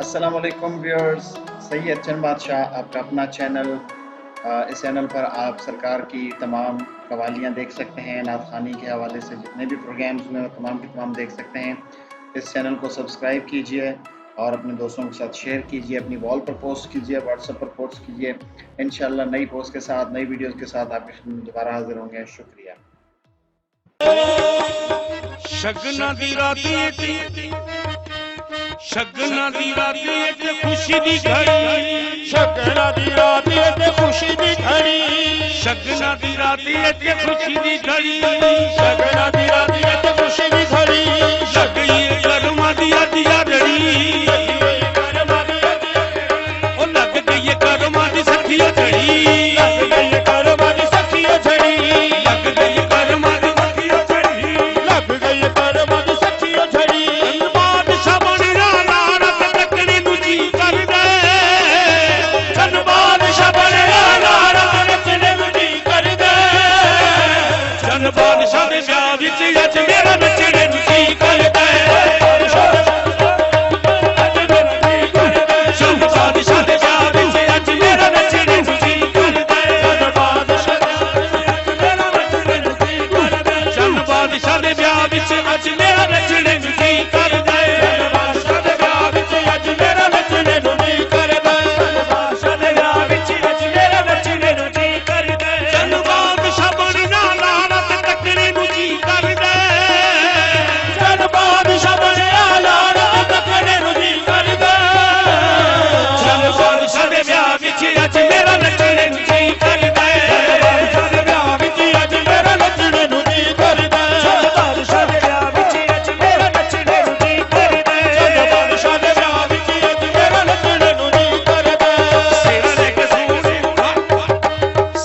अस्सलामुअलैकुम व्यूअर्स, सैयद चंद बादशाह आपका अपना चैनल। इस चैनल पर आप सरकार की तमाम कवालियाँ देख सकते हैं। नात ख़ानी के हवाले से जितने भी प्रोग्राम्स में वो तमाम के तमाम देख सकते हैं। इस चैनल को सब्सक्राइब कीजिए और अपने दोस्तों के साथ शेयर कीजिए, अपनी वॉल पर पोस्ट कीजिए, व्हाट्सएप पर पोस्ट कीजिए। इंशाल्लाह नई पोस्ट के साथ, नई वीडियोज़ के साथ आपके सामने दोबारा हाजिर होंगे। शुक्रिया। शगना दी राती शगना दी राती ते खुशी दी घड़ी, शगना दी राती ते खुशी दी घड़ी, शगना दी राती ते खुशी दी घड़ी, शगना दी राती ते खुशी दी घड़ी। लग गई कर्मा दी दिया रड़ी, ओ लग गई कर्मा दी सखिया झड़ी, लग गई कर्मा दी सखिया झड़ी, लग गई कर्मा दी सखिया झड़ी, लग गई कर्मा दी सखिया झड़ी। बादशाह बनना लानत तकनी दूजी कर दे, चन बादशाह बनना लानत रचने मुझी कर दे, चन बादशाह दे ब्याह विच अज मेरा नचने नूं जी कर दे, चन बादशाह दे ब्याह विच अज मेरा नचने नूं जी कर दे, चन बादशाह दे ब्याह विच अज मेरा नचने नूं जी कर दे, बादशाह दे ब्याह विच अज मेरा नचने नूं जी कर दे, बादशाह दे ब्याह विच अज मेरा नचने नूं जी कर दे। चन बादशाह बनना लानत तकनी नूं जी कर दे, चन बादशाह बनया लानत तकने नूं जी कर दे, चन बादशाह दे ब्याह विच अज मेरा नचने नूं जी कर दे, बादशाह दे ब्याह विच अज मेरा नचने नूं जी कर दे, बादशाह दे ब्याह विच अज मेरा नचने नूं जी कर दे, बादशाह दे ब्याह विच अज मेरा नचने नूं जी कर दे।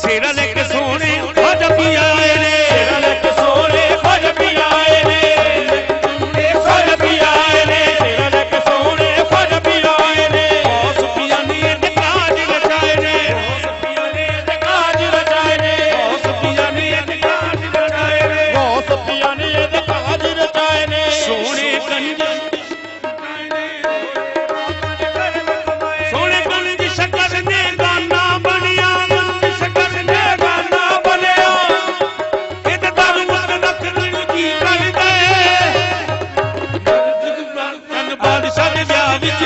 सेरा लेके सोने खाजा पी आए ने, तेरा लक सोने फज भी आए ने, फज भी आए ने, तेरा लक सोने फज भी आए ने, औस पियानी ते काज रचाए ने, ते काज रचाए ने, औस पियानी ते काज रचाए ने, गौस पियानी ते काज रचाए ने। सोने कंज सोने कंज शक्कर ने गाना बनया, शक्कर ने गाना बनया, ਇਹ ਤੇ ਦਾਰੂ ਮਤ ਨੱਕ ਨੂੰ ਕੀ ਕਰ ਦੇ, ਚੰਨ ਬਾਦਸ਼ਾਹ ਦੇ ਵਿਆਹ ਵਿੱਚ